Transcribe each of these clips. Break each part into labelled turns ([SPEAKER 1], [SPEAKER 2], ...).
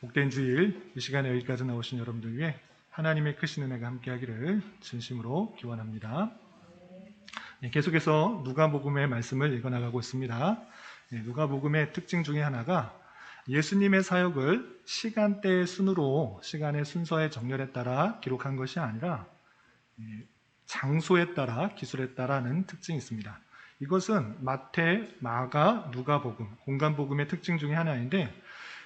[SPEAKER 1] 복된 주일, 이 시간에 여기까지 나오신 여러분들 위해 하나님의 크신 은혜가 함께하기를 진심으로 기원합니다. 계속해서 누가복음의 말씀을 읽어나가고 있습니다. 누가복음의 특징 중에 하나가 예수님의 사역을 시간대의 순으로, 시간의 순서의 정렬에 따라 기록한 것이 아니라 장소에 따라, 기술에 따라는 특징이 있습니다. 이것은 마태, 마가, 누가복음, 공간복음의 특징 중에 하나인데,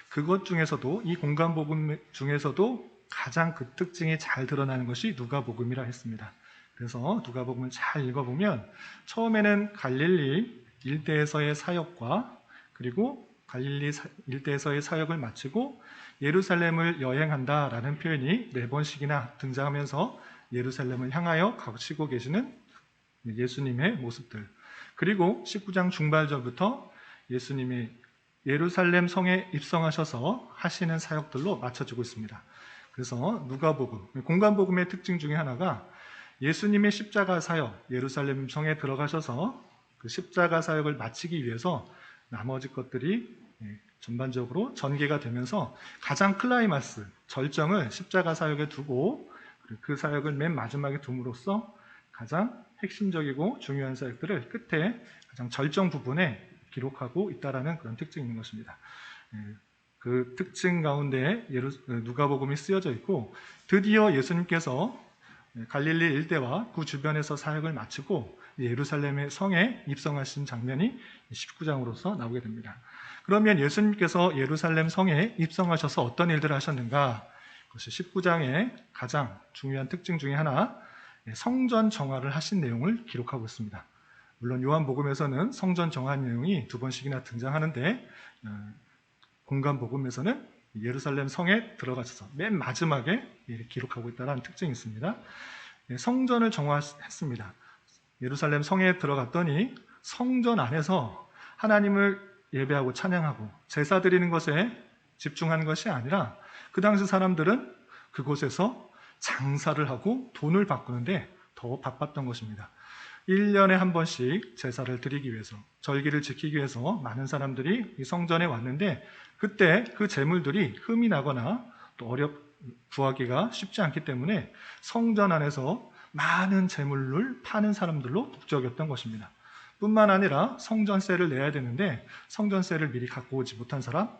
[SPEAKER 1] 그것 중에서도, 이 공간복음 중에서도 가장 그 특징이 잘 드러나는 것이 누가복음이라 했습니다. 그래서 누가복음을 잘 읽어보면 처음에는 갈릴리 일대에서의 사역과, 그리고 갈릴리 일대에서의 사역을 마치고 예루살렘을 여행한다라는 표현이 4번씩이나 등장하면서 예루살렘을 향하여 가시고 계시는 예수님의 모습들, 그리고 19장 중반절부터 예수님이 예루살렘 성에 입성하셔서 하시는 사역들로 맞춰지고 있습니다. 그래서 누가복음, 공간복음의 특징 중에 하나가 예수님의 십자가 사역, 예루살렘 성에 들어가셔서 그 십자가 사역을 마치기 위해서 나머지 것들이 전반적으로 전개가 되면서 가장 클라이마스, 절정을 십자가 사역에 두고 그 사역을 맨 마지막에 둠으로써 가장 핵심적이고 중요한 사역들을 끝에 가장 절정 부분에 기록하고 있다는 그런 특징이 있는 것입니다. 그 특징 가운데 누가복음이 쓰여져 있고, 드디어 예수님께서 갈릴리 일대와 그 주변에서 사역을 마치고 예루살렘의 성에 입성하신 장면이 19장으로서 나오게 됩니다. 그러면 예수님께서 예루살렘 성에 입성하셔서 어떤 일들을 하셨는가? 그것이 19장의 가장 중요한 특징 중에 하나, 성전 정화를 하신 내용을 기록하고 있습니다. 물론 요한복음에서는 성전 정화 내용이 2번씩이나 등장하는데, 공간복음에서는 예루살렘 성에 들어가셔서 맨 마지막에 기록하고 있다는 특징이 있습니다. 성전을 정화했습니다. 예루살렘 성에 들어갔더니 성전 안에서 하나님을 예배하고 찬양하고 제사 드리는 것에 집중하는 것이 아니라, 그 당시 사람들은 그곳에서 장사를 하고 돈을 바꾸는데 더 바빴던 것입니다. 1년에 한 번씩 제사를 드리기 위해서, 절기를 지키기 위해서 많은 사람들이 이 성전에 왔는데, 그때 그 재물들이 흠이 나거나 또 구하기가 쉽지 않기 때문에 성전 안에서 많은 재물을 파는 사람들로 북적였던 것입니다. 뿐만 아니라 성전세를 내야 되는데 성전세를 미리 갖고 오지 못한 사람,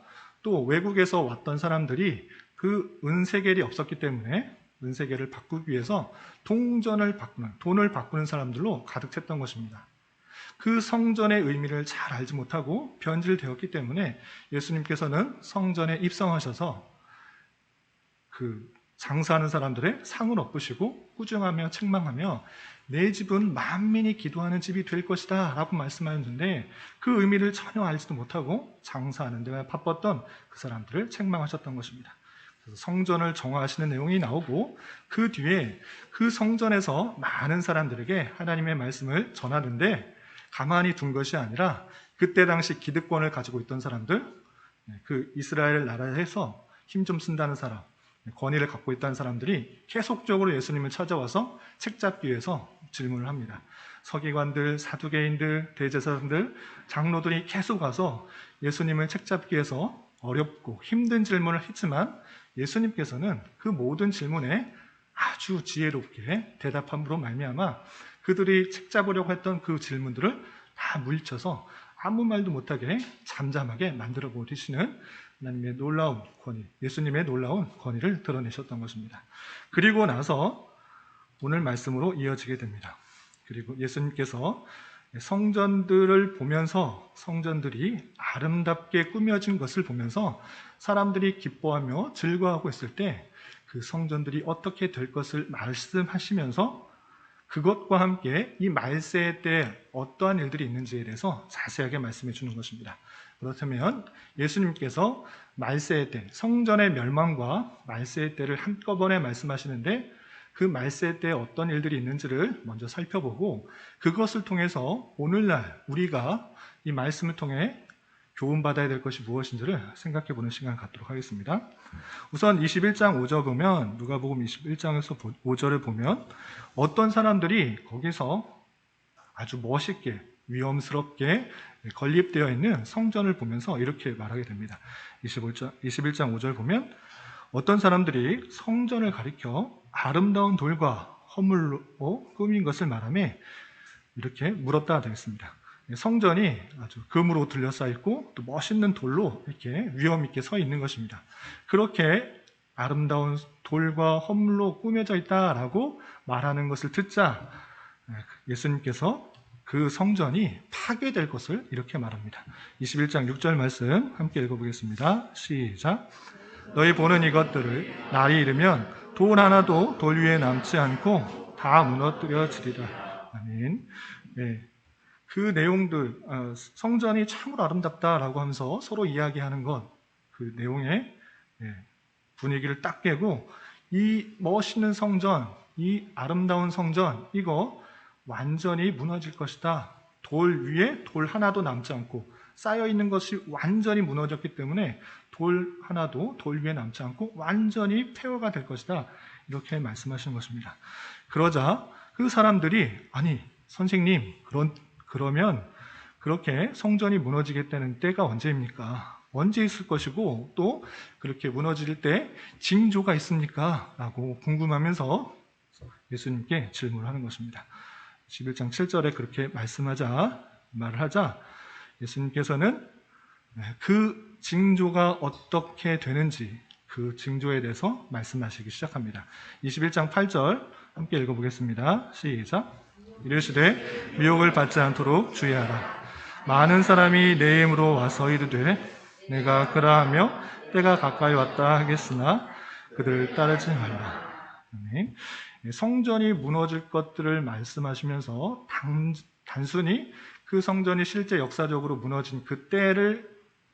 [SPEAKER 1] 또 외국에서 왔던 사람들이 그 은세겔이 없었기 때문에 은세겔을 바꾸기 위해서 돈을 바꾸는 사람들로 가득 찼던 것입니다. 그 성전의 의미를 잘 알지 못하고 변질되었기 때문에 예수님께서는 성전에 입성하셔서 그 장사하는 사람들의 상을 엎으시고 꾸중하며 책망하며 내 집은 만민이 기도하는 집이 될 것이다 라고 말씀하셨는데, 그 의미를 전혀 알지도 못하고 장사하는 데 바빴던 그 사람들을 책망하셨던 것입니다. 그래서 성전을 정화하시는 내용이 나오고, 그 뒤에 그 성전에서 많은 사람들에게 하나님의 말씀을 전하는데 가만히 둔 것이 아니라, 그때 당시 기득권을 가지고 있던 사람들, 그 이스라엘 나라에서 힘 좀 쓴다는 사람, 권위를 갖고 있다는 사람들이 계속적으로 예수님을 찾아와서 책잡기 위해서 질문을 합니다. 서기관들, 사두개인들, 대제사장들, 장로들이 계속 와서 예수님을 책잡기 위해서 어렵고 힘든 질문을 했지만, 예수님께서는 그 모든 질문에 아주 지혜롭게 대답함으로 말미암아 그들이 책잡으려고 했던 그 질문들을 다 물리쳐서 아무 말도 못하게 잠잠하게 만들어 버리시는 하나님의 놀라운 권위, 예수님의 놀라운 권위를 드러내셨던 것입니다. 그리고 나서 오늘 말씀으로 이어지게 됩니다. 그리고 예수님께서 성전들을 보면서, 성전들이 아름답게 꾸며진 것을 보면서 사람들이 기뻐하며 즐거워하고 있을 때 그 성전들이 어떻게 될 것을 말씀하시면서 그것과 함께 이 말세 때 어떠한 일들이 있는지에 대해서 자세하게 말씀해 주는 것입니다. 그렇다면 예수님께서 말세 때, 성전의 멸망과 말세 때를 한꺼번에 말씀하시는데, 그 말세 때 어떤 일들이 있는지를 먼저 살펴보고, 그것을 통해서 오늘날 우리가 이 말씀을 통해 교훈받아야 될 것이 무엇인지를 생각해 보는 시간을 갖도록 하겠습니다. 우선 21장 5절 보면, 누가복음 21장에서 5절을 보면 어떤 사람들이 거기서 아주 멋있게 위험스럽게 건립되어 있는 성전을 보면서 이렇게 말하게 됩니다. 21장 5절 보면 어떤 사람들이 성전을 가리켜 아름다운 돌과 허물로 꾸민 것을 말하며 이렇게 물었다 되겠습니다. 성전이 아주 금으로 둘러싸 있고 또 멋있는 돌로 이렇게 위험 있게 서 있는 것입니다. 그렇게 아름다운 돌과 허물로 꾸며져 있다라고 말하는 것을 듣자 예수님께서 그 성전이 파괴될 것을 이렇게 말합니다. 21장 6절 말씀 함께 읽어보겠습니다. 시작. 너희 보는 이것들을 날이 이르면 돌 하나도 돌 위에 남지 않고 다 무너뜨려지리라. 아멘. 네. 그 내용들, 성전이 참으로 아름답다라고 하면서 서로 이야기하는 것, 그 내용의 분위기를 딱 깨고 이 멋있는 성전, 이 아름다운 성전, 이거 완전히 무너질 것이다. 돌 위에 돌 하나도 남지 않고 쌓여있는 것이 완전히 무너졌기 때문에 돌 하나도 돌 위에 남지 않고 완전히 폐허가 될 것이다. 이렇게 말씀하시는 것입니다. 그러자 그 사람들이 아니 선생님 그러면 그렇게 성전이 무너지겠다는 때가 언제입니까? 언제 있을 것이고 또 그렇게 무너질 때 징조가 있습니까? 라고 궁금하면서 예수님께 질문하는 것입니다. 11장 7절에 그렇게 말을 하자 예수님께서는 그 징조가 어떻게 되는지 그 징조에 대해서 말씀하시기 시작합니다. 21장 8절 함께 읽어보겠습니다. 시작. 이르시되 미혹을 받지 않도록 주의하라. 많은 사람이 내 이름으로 와서 이르되 내가 그라하며 때가 가까이 왔다 하겠으나 그들을 따르지 말라. 아멘. 성전이 무너질 것들을 말씀하시면서 단순히 그 성전이 실제 역사적으로 무너진 그때를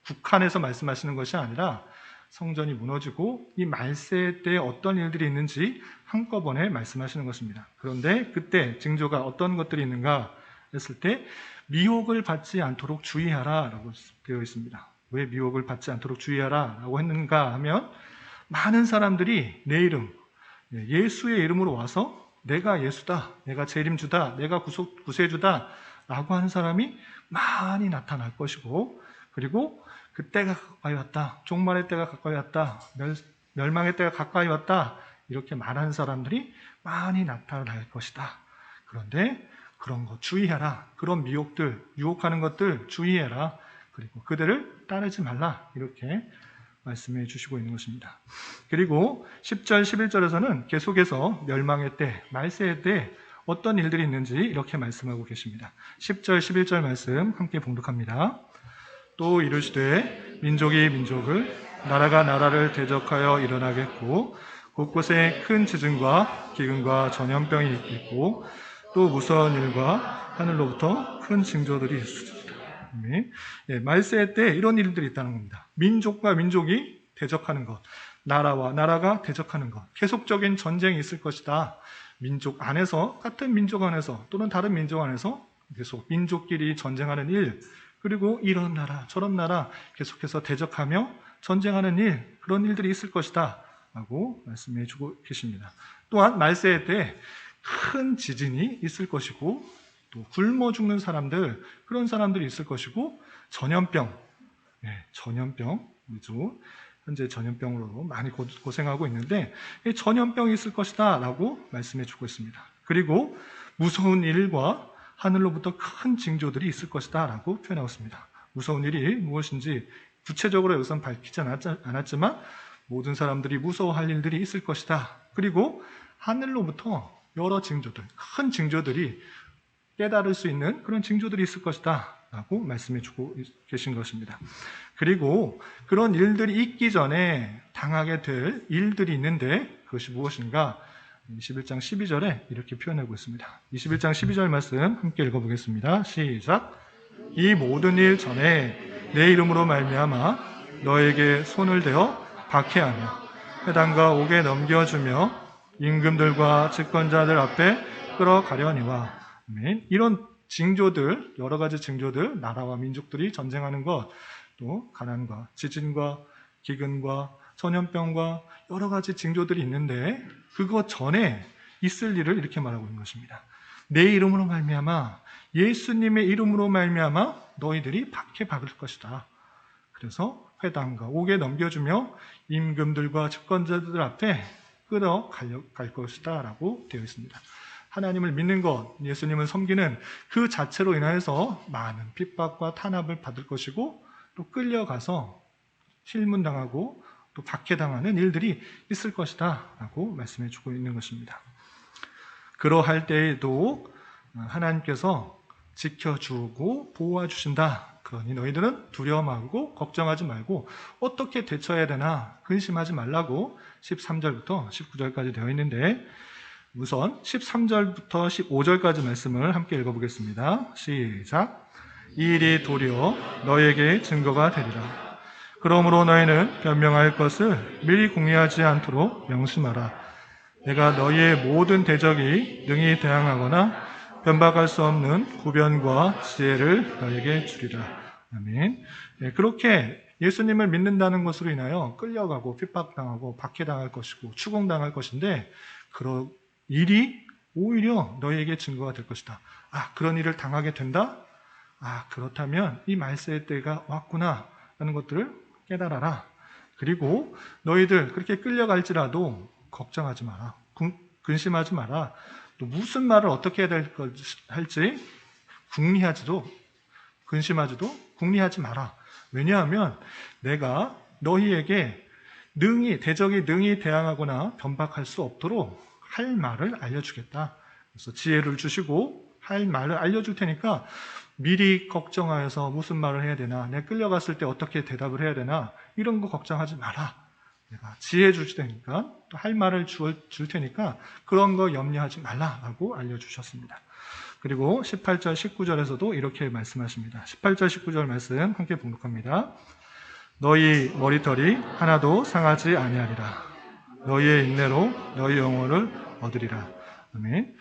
[SPEAKER 1] 국한해서 말씀하시는 것이 아니라 성전이 무너지고 이 말세 때에 어떤 일들이 있는지 한꺼번에 말씀하시는 것입니다. 그런데 그때 징조가 어떤 것들이 있는가 했을 때 미혹을 받지 않도록 주의하라 라고 되어 있습니다. 왜 미혹을 받지 않도록 주의하라 라고 했는가 하면 많은 사람들이 내 이름, 예수의 이름으로 와서 내가 예수다, 내가 재림주다, 내가 구세주다 라고 하는 사람이 많이 나타날 것이고 그리고 그 때가 가까이 왔다, 종말의 때가 가까이 왔다, 멸망의 때가 가까이 왔다 이렇게 말하는 사람들이 많이 나타날 것이다. 그런데 그런 거 주의해라. 그런 미혹들, 유혹하는 것들 주의해라. 그리고 그들을 따르지 말라. 이렇게 말씀해 주시고 있는 것입니다. 그리고 10절, 11절에서는 계속해서 멸망의 때, 말세의 때 어떤 일들이 있는지 이렇게 말씀하고 계십니다. 10절, 11절 말씀 함께 봉독합니다. 또 이르시되 민족이 민족을, 나라가 나라를 대적하여 일어나겠고 곳곳에 큰 지진과 기근과 전염병이 있고 또 무서운 일과 하늘로부터 큰 징조들이 있으리라. 말세 때 이런 일들이 있다는 겁니다. 민족과 민족이 대적하는 것, 나라와 나라가 대적하는 것, 계속적인 전쟁이 있을 것이다. 민족 안에서, 같은 민족 안에서 또는 다른 민족 안에서 계속 민족끼리 전쟁하는 일, 그리고 이런 나라 저런 나라 계속해서 대적하며 전쟁하는 일, 그런 일들이 있을 것이다 라고 말씀해 주고 계십니다. 또한 말세 때 큰 지진이 있을 것이고 또 굶어 죽는 사람들, 그런 사람들이 있을 것이고 전염병, 전염병이죠. 현재 전염병으로 많이 고생하고 있는데 전염병이 있을 것이다 라고 말씀해 주고 있습니다. 그리고 무서운 일과 하늘로부터 큰 징조들이 있을 것이다 라고 표현하고 있습니다. 무서운 일이 무엇인지 구체적으로 여기서는 밝히지 않았지만 모든 사람들이 무서워할 일들이 있을 것이다. 그리고 하늘로부터 여러 징조들, 큰 징조들이 깨달을 수 있는 그런 징조들이 있을 것이다 라고 말씀해 주고 계신 것입니다. 그리고 그런 일들이 있기 전에 당하게 될 일들이 있는데 그것이 무엇인가? 21장 12절에 이렇게 표현하고 있습니다. 21장 12절 말씀 함께 읽어보겠습니다. 시작. 이 모든 일 전에 내 이름으로 말미암아 너에게 손을 대어 박해하며 회당과 옥에 넘겨주며 임금들과 집권자들 앞에 끌어가려니와. 이런 징조들, 여러 가지 징조들, 나라와 민족들이 전쟁하는 것, 또 가난과 지진과 기근과 전염병과 여러 가지 징조들이 있는데 그것 전에 있을 일을 이렇게 말하고 있는 것입니다. 내 이름으로 말미암아 예수님의 이름으로 말미암아 너희들이 박해받을 것이다. 그래서 회당과 옥에 넘겨주며 임금들과 집권자들 앞에 끌어갈 것이다 라고 되어 있습니다. 하나님을 믿는 것, 예수님을 섬기는 그 자체로 인하여서 많은 핍박과 탄압을 받을 것이고 또 끌려가서 실문당하고 또 박해당하는 일들이 있을 것이다 라고 말씀해 주고 있는 것입니다. 그러할 때에도 하나님께서 지켜주고 보호해 주신다. 그러니 너희들은 두려워 말고 걱정하지 말고 어떻게 대처해야 되나 근심하지 말라고 13절부터 19절까지 되어 있는데, 우선 13절부터 15절까지 말씀을 함께 읽어보겠습니다. 시작. 이 일이 도리어 너희에게 증거가 되리라. 그러므로 너희는 변명할 것을 미리 궁리하지 않도록 명심하라. 내가 너희의 모든 대적이 능히 대항하거나 변박할 수 없는 구변과 지혜를 너희에게 주리라. 아멘. 네, 그렇게 예수님을 믿는다는 것으로 인하여 끌려가고 핍박당하고 박해당할 것이고 추궁당할 것인데, 그런 일이 오히려 너희에게 증거가 될 것이다. 아, 그런 일을 당하게 된다? 아, 그렇다면 이 말세의 때가 왔구나 라는 것들을 깨달아라. 그리고 너희들 그렇게 끌려갈지라도 걱정하지 마라. 근심하지 마라. 또 무슨 말을 어떻게 해야 할지 근심하지도 궁리하지 마라. 왜냐하면 내가 너희에게 대적이 능히 대항하거나 변박할 수 없도록 할 말을 알려주겠다. 그래서 지혜를 주시고 할 말을 알려줄 테니까 미리 걱정하여서 무슨 말을 해야 되나, 내가 끌려갔을 때 어떻게 대답을 해야 되나, 이런 거 걱정하지 마라. 내가 지혜 줄 테니까, 또 할 말을 줄 테니까 그런 거 염려하지 말라라고 알려주셨습니다. 그리고 18절, 19절에서도 이렇게 말씀하십니다. 18절, 19절 말씀 함께 봉독합니다. 너희 머리털이 하나도 상하지 아니하리라. 너희의 인내로 너희 영혼을 얻으리라. 아멘.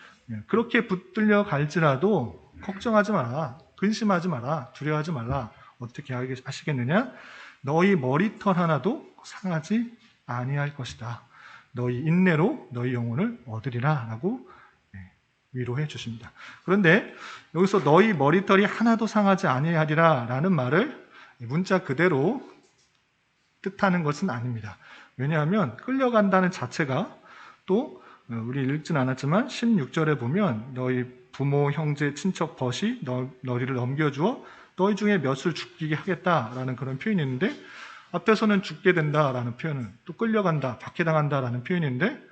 [SPEAKER 1] 그렇게 붙들려 갈지라도 걱정하지 마라. 근심하지 마라. 두려워하지 말라. 어떻게 하시겠느냐? 너희 머리털 하나도 상하지 아니할 것이다. 너희 인내로 너희 영혼을 얻으리라 라고 위로해 주십니다. 그런데 여기서 너희 머리털이 하나도 상하지 아니하리라 라는 말을 문자 그대로 뜻하는 것은 아닙니다. 왜냐하면 끌려간다는 자체가, 또 우리 읽진 않았지만 16절에 보면 너희 부모, 형제, 친척 벗이 너희를 넘겨주어 너희 중에 몇을 죽게 하겠다라는 그런 표현이 있는데, 앞에서는 죽게 된다라는 표현은, 또 끌려간다, 박해당한다라는 표현인데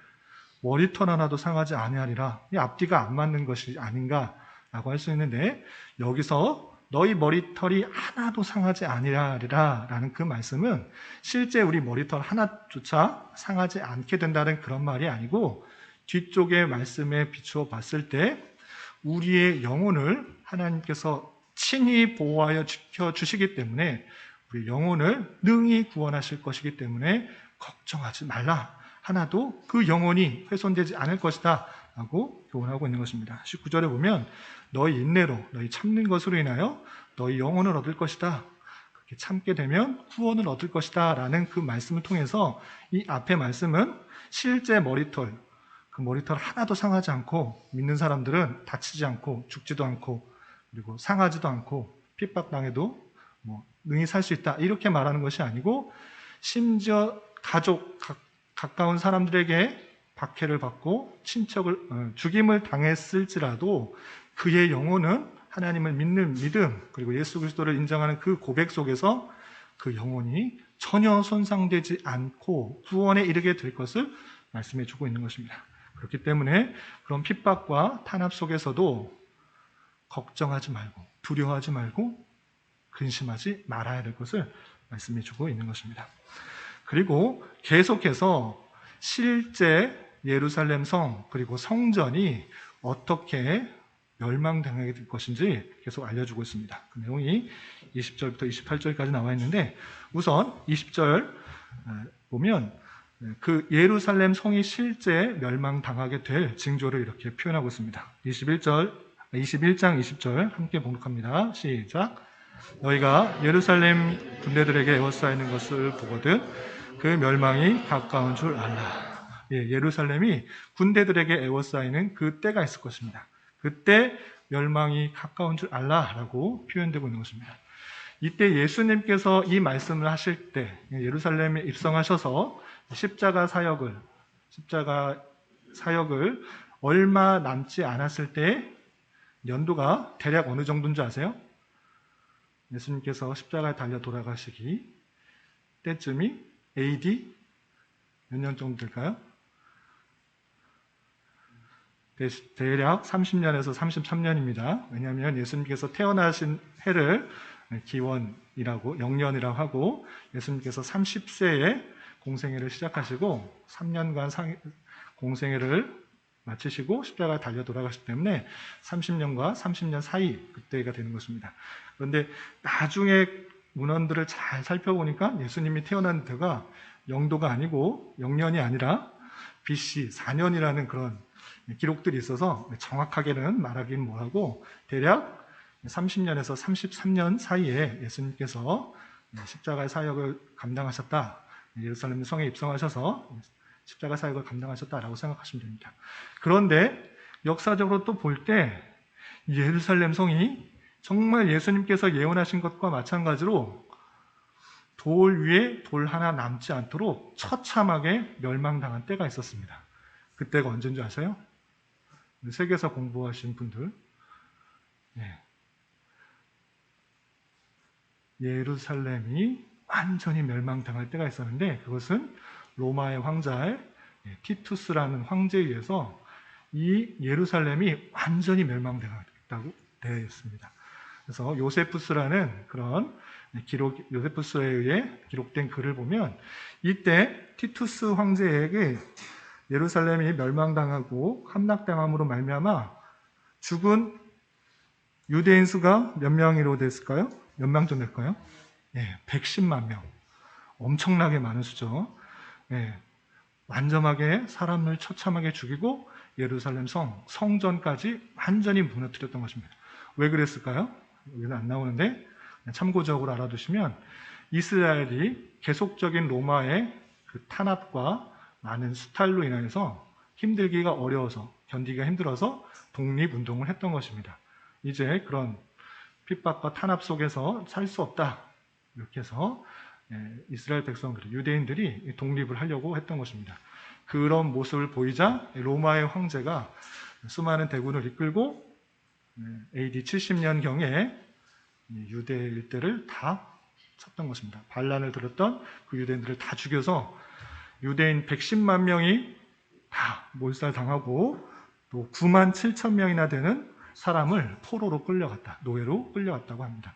[SPEAKER 1] 머리털 하나도 상하지 아니하리라. 이 앞뒤가 안 맞는 것이 아닌가라고 할 수 있는데, 여기서 너희 머리털이 하나도 상하지 아니하리라라는 그 말씀은 실제 우리 머리털 하나조차 상하지 않게 된다는 그런 말이 아니고, 뒤쪽의 말씀에 비추어 봤을 때 우리의 영혼을 하나님께서 친히 보호하여 지켜주시기 때문에 우리 영혼을 능히 구원하실 것이기 때문에 걱정하지 말라. 하나도 그 영혼이 훼손되지 않을 것이다 라고 교훈하고 있는 것입니다. 19절에 보면 너희 인내로, 너희 참는 것으로 인하여 너희 영혼을 얻을 것이다. 그렇게 참게 되면 구원을 얻을 것이다 라는 그 말씀을 통해서 이 앞의 말씀은 실제 머리털, 그 머리털 하나도 상하지 않고 믿는 사람들은 다치지 않고 죽지도 않고 그리고 상하지도 않고 핍박당해도 능히 살 수 있다 이렇게 말하는 것이 아니고, 심지어 가까운 사람들에게 박해를 받고 죽임을 당했을지라도 그의 영혼은 하나님을 믿는 믿음, 그리고 예수 그리스도를 인정하는 그 고백 속에서 그 영혼이 전혀 손상되지 않고 구원에 이르게 될 것을 말씀해 주고 있는 것입니다. 그렇기 때문에 그런 핍박과 탄압 속에서도 걱정하지 말고 두려워하지 말고 근심하지 말아야 될 것을 말씀해 주고 있는 것입니다. 그리고 계속해서 실제 예루살렘 성 그리고 성전이 어떻게 멸망당하게 될 것인지 계속 알려주고 있습니다. 그 내용이 20절부터 28절까지 나와 있는데, 우선 20절 보면 그 예루살렘 성이 실제 멸망당하게 될 징조를 이렇게 표현하고 있습니다. 21장 20절 함께 봉독합니다. 시작. 너희가 예루살렘 군대들에게 에워싸이는 것을 보거든 그 멸망이 가까운 줄 알라. 예루살렘이 군대들에게 에워싸이는 그 때가 있을 것입니다. 그때 멸망이 가까운 줄 알라라고 표현되고 있는 것입니다. 이때 예수님께서 이 말씀을 하실 때 예루살렘에 입성하셔서 십자가 사역을 얼마 남지 않았을 때 연도가 대략 어느 정도인지 아세요? 예수님께서 십자가에 달려 돌아가시기 때쯤이 AD 몇 년 정도 될까요? 대략 30년에서 33년입니다. 왜냐하면 예수님께서 태어나신 해를 기원이라고, 영년이라고 하고, 예수님께서 30세에 공생애를 시작하시고 3년간 공생애를 마치시고 십자가에 달려 돌아가시기 때문에 30년과 30년 사이, 그때가 되는 것입니다. 그런데 나중에 문헌들을 잘 살펴보니까 예수님이 태어난 때가 영도가 아니고 영년이 아니라 BC 4년이라는 그런 기록들이 있어서 정확하게는 말하긴 뭐하고, 대략 30년에서 33년 사이에 예수님께서 십자가의 사역을 감당하셨다, 예루살렘 성에 입성하셔서 십자가 사역을 감당하셨다라고 생각하시면 됩니다. 그런데 역사적으로 또 볼 때 예루살렘 성이 정말 예수님께서 예언하신 것과 마찬가지로 돌 위에 돌 하나 남지 않도록 처참하게 멸망당한 때가 있었습니다. 그때가 언제인지 아세요? 세계사 공부하신 분들, 예루살렘이 완전히 멸망당할 때가 있었는데, 그것은 로마의 황자의 티투스라는 황제에 의해서 이 예루살렘이 완전히 멸망당했다고 되어 있습니다. 그래서 요세푸스라는 그런 요세푸스에 의해 기록된 글을 보면, 이때 티투스 황제에게 예루살렘이 멸망당하고 함락당함으로 말미암아 죽은 유대인 수가 몇 명으로 됐을까요? 몇 명 정도 될까요? 110만 명. 엄청나게 많은 수죠. 완전하게 사람을 처참하게 죽이고 예루살렘 성전까지 완전히 무너뜨렸던 것입니다. 왜 그랬을까요? 여기는 안 나오는데 참고적으로 알아두시면, 이스라엘이 계속적인 로마의 그 탄압과 많은 수탈로 인해서 힘들기가 어려워서, 견디기가 힘들어서 독립운동을 했던 것입니다. 이제 그런 핍박과 탄압 속에서 살 수 없다, 이렇게 해서 이스라엘 백성들, 유대인들이 독립을 하려고 했던 것입니다. 그런 모습을 보이자 로마의 황제가 수많은 대군을 이끌고 AD 70년경에 유대 일대를 다 쳤던 것입니다. 반란을 들었던 그 유대인들을 다 죽여서 유대인 110만 명이 다 몰살당하고, 또 9만 7천 명이나 되는 사람을 포로로 끌려갔다, 노예로 끌려갔다고 합니다.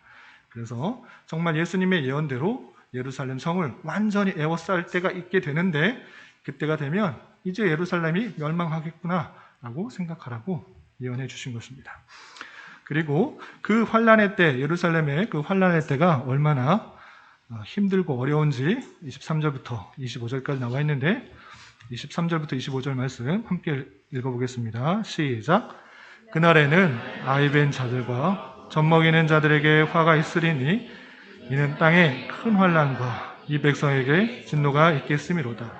[SPEAKER 1] 그래서 정말 예수님의 예언대로 예루살렘 성을 완전히 에워쌀 때가 있게 되는데, 그때가 되면 이제 예루살렘이 멸망하겠구나 라고 생각하라고 예언해 주신 것입니다. 그리고 그 환란의 때, 예루살렘의 그 환란의 때가 얼마나 힘들고 어려운지 23절부터 25절까지 나와 있는데, 23절부터 25절 말씀 함께 읽어보겠습니다. 시작. 그날에는 아이벤 자들과 젖먹이는 자들에게 화가 있으리니, 이는 땅에 큰 환난과 이 백성에게 진노가 있겠음이로다.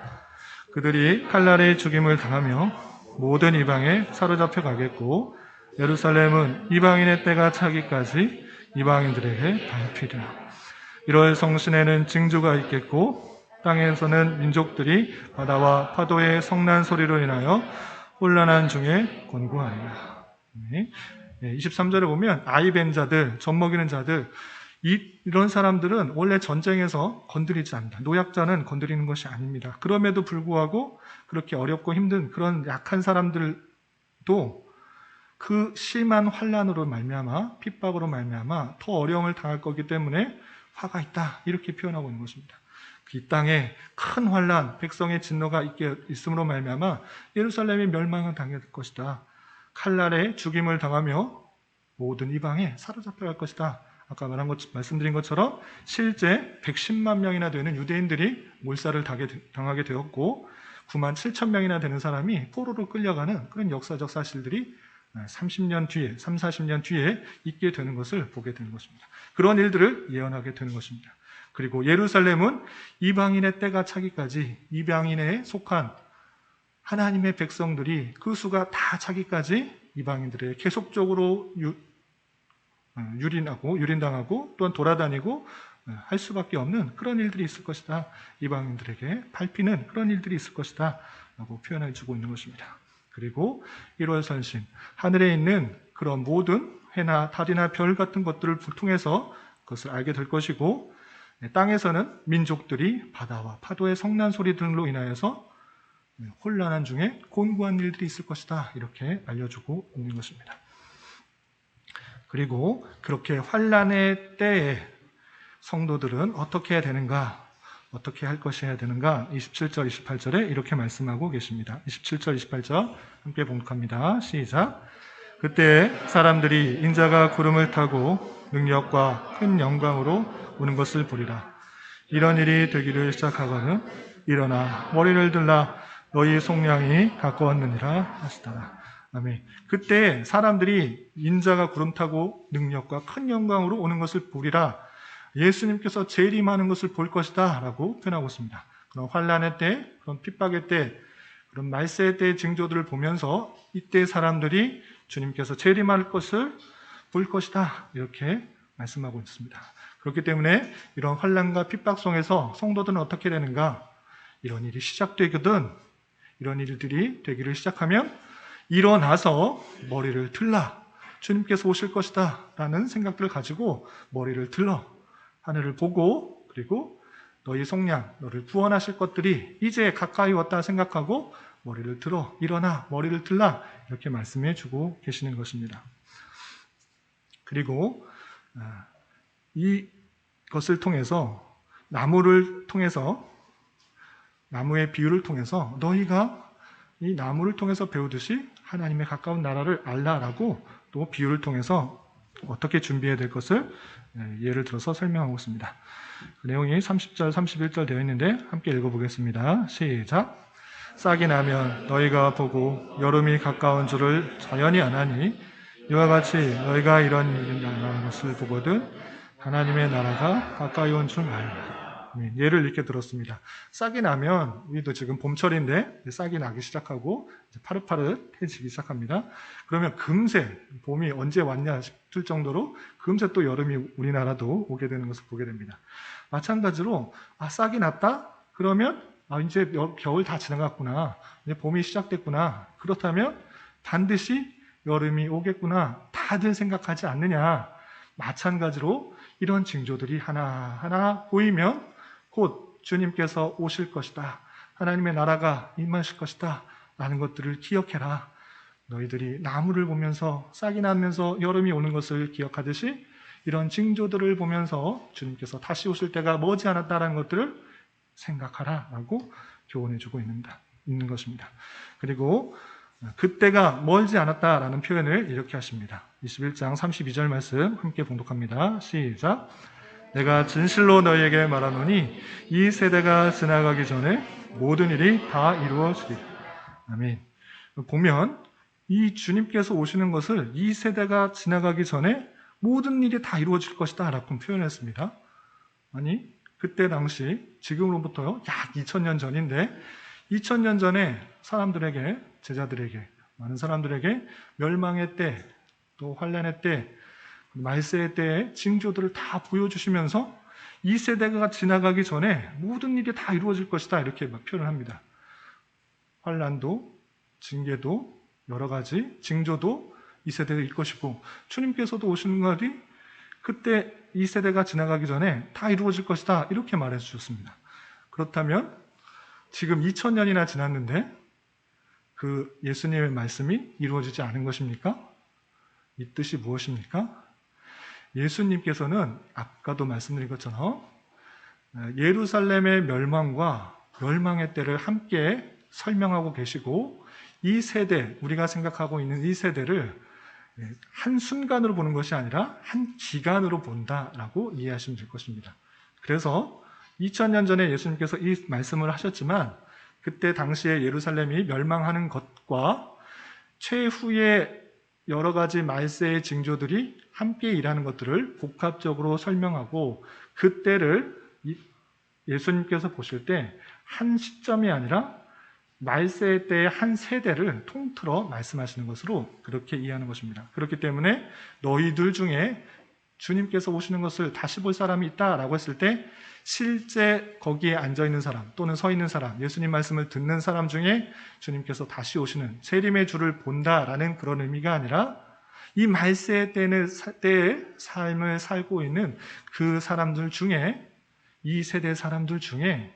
[SPEAKER 1] 그들이 칼날의 죽임을 당하며 모든 이방에 사로잡혀 가겠고, 예루살렘은 이방인의 때가 차기까지 이방인들에게 밟히리라. 이럴 성신에는 징조가 있겠고, 땅에서는 민족들이 바다와 파도의 성난 소리로 인하여 혼란한 중에 곤고하리라. 23절에 보면 아이벤 자들, 젖먹이는 자들, 이런 사람들은 원래 전쟁에서 건드리지 않는다. 노약자는 건드리는 것이 아닙니다. 그럼에도 불구하고 그렇게 어렵고 힘든 그런 약한 사람들도 그 심한 환난으로 말미암아, 핍박으로 말미암아 더 어려움을 당할 거기 때문에 화가 있다, 이렇게 표현하고 있는 것입니다. 이 땅에 큰 환난, 백성의 진노가 있음으로 말미암아 예루살렘이 멸망을 당할 것이다. 칼날에 죽임을 당하며 모든 이방에 사로잡혀 갈 것이다. 아까 말씀드린 것처럼 실제 110만 명이나 되는 유대인들이 몰살을 당하게 되었고, 9만 7천 명이나 되는 사람이 포로로 끌려가는 그런 역사적 사실들이 30년 뒤에, 40년 뒤에 있게 되는 것을 보게 되는 것입니다. 그런 일들을 예언하게 되는 것입니다. 그리고 예루살렘은 이방인의 때가 차기까지, 이방인에 속한 하나님의 백성들이 그 수가 다 차기까지 이방인들에게 계속적으로 유린당하고 또한 돌아다니고 할 수밖에 없는 그런 일들이 있을 것이다. 이방인들에게 밟히는 그런 일들이 있을 것이다 라고 표현해 주고 있는 것입니다. 그리고 1월 선신, 하늘에 있는 그런 모든 해나 달이나 별 같은 것들을 통해서 그것을 알게 될 것이고, 땅에서는 민족들이 바다와 파도의 성난 소리 등으로 인하여서 혼란한 중에 곤고한 일들이 있을 것이다, 이렇게 알려주고 있는 것입니다. 그리고 그렇게 환란의 때에 성도들은 어떻게 해야 되는가, 어떻게 할 것이어야 되는가, 27절, 28절에 이렇게 말씀하고 계십니다. 27절, 28절 함께 봉독합니다. 시작. 그때 사람들이 인자가 구름을 타고 능력과 큰 영광으로 오는 것을 보리라. 이런 일이 되기를 시작하거든 일어나 머리를 들라 너희 속량이 가까웠느니라 하시더라. 아멘. 그때 사람들이 인자가 구름 타고 능력과 큰 영광으로 오는 것을 보리라. 예수님께서 재림하는 것을 볼 것이다 라고 표현하고 있습니다. 그런 환란의 때, 그런 핍박의 때, 그런 말세의 때의 징조들을 보면서 이때 사람들이 주님께서 재림할 것을 볼 것이다, 이렇게 말씀하고 있습니다. 그렇기 때문에 이런 환란과 핍박 속에서 성도들은 어떻게 되는가? 이런 일이 시작되거든, 이런 일들이 되기를 시작하면 일어나서 머리를 들라, 주님께서 오실 것이다 라는 생각들을 가지고 머리를 들러 하늘을 보고, 그리고 너희 속량, 너를 구원하실 것들이 이제 가까이 왔다 생각하고 머리를 들어 일어나 머리를 들라, 이렇게 말씀해 주고 계시는 것입니다. 그리고 이것을 통해서 나무의 비유를 통해서 너희가 이 나무를 통해서 배우듯이 하나님의 가까운 나라를 알라라고 또 비유를 통해서 어떻게 준비해야 될 것을 예를 들어서 설명하고 있습니다. 그 내용이 30절, 31절 되어 있는데 함께 읽어보겠습니다. 시작. 싹이 나면 너희가 보고 여름이 가까운 줄을 자연히 아나니 이와 같이 너희가 이런 일이 나는 것을 보거든 하나님의 나라가 가까이 온 줄 알라. 예를 이렇게 들었습니다. 싹이 나면, 우리도 지금 봄철인데 싹이 나기 시작하고 이제 파릇파릇해지기 시작합니다. 그러면 금세 봄이 언제 왔냐 싶을 정도로 금세 또 여름이 우리나라도 오게 되는 것을 보게 됩니다. 마찬가지로 싹이 났다? 그러면 이제 겨울 다 지나갔구나, 이제 봄이 시작됐구나, 그렇다면 반드시 여름이 오겠구나, 다들 생각하지 않느냐. 마찬가지로 이런 징조들이 하나하나 보이면 곧 주님께서 오실 것이다, 하나님의 나라가 임하실 것이다 라는 것들을 기억해라. 너희들이 나무를 보면서 싹이 나면서 여름이 오는 것을 기억하듯이 이런 징조들을 보면서 주님께서 다시 오실 때가 머지않았다라는 것들을 생각하라 라고 교훈해주고 있는 것입니다. 그리고 그때가 멀지 않았다라는 표현을 이렇게 하십니다. 21장 32절 말씀 함께 봉독합니다. 시작. 내가 진실로 너희에게 말하노니 이 세대가 지나가기 전에 모든 일이 다 이루어지리라. 아멘. 보면 이 주님께서 오시는 것을 이 세대가 지나가기 전에 모든 일이 다 이루어질 것이다 라고 표현했습니다. 아니, 그때 당시 지금으로부터요 약 2000년 전인데 2000년 전에 사람들에게, 제자들에게, 많은 사람들에게 멸망의 때, 또 환란의 때, 말세의 때의 징조들을 다 보여주시면서 이 세대가 지나가기 전에 모든 일이 다 이루어질 것이다 이렇게 막 표현을 합니다. 환란도, 징계도, 여러 가지 징조도 이 세대가 일 것이고 주님께서도 오시는 날이 그때 이 세대가 지나가기 전에 다 이루어질 것이다 이렇게 말해 주셨습니다. 그렇다면 지금 2000년이나 지났는데 그 예수님의 말씀이 이루어지지 않은 것입니까? 이 뜻이 무엇입니까? 예수님께서는 아까도 말씀드린 것처럼 예루살렘의 멸망과 멸망의 때를 함께 설명하고 계시고 이 세대, 우리가 생각하고 있는 이 세대를 한순간으로 보는 것이 아니라 한 기간으로 본다라고 이해하시면 될 것입니다. 그래서 2000년 전에 예수님께서 이 말씀을 하셨지만 그때 당시에 예루살렘이 멸망하는 것과 최후의 여러 가지 말세의 징조들이 함께 일하는 것들을 복합적으로 설명하고 그때를 예수님께서 보실 때 한 시점이 아니라 말세 때의 한 세대를 통틀어 말씀하시는 것으로 그렇게 이해하는 것입니다. 그렇기 때문에 너희들 중에 주님께서 오시는 것을 다시 볼 사람이 있다라고 했을 때 실제 거기에 앉아있는 사람 또는 서 있는 사람, 예수님 말씀을 듣는 사람 중에 주님께서 다시 오시는 재림의 주를 본다라는 그런 의미가 아니라 이 말세 때의 삶을 살고 있는 그 사람들 중에, 이 세대 사람들 중에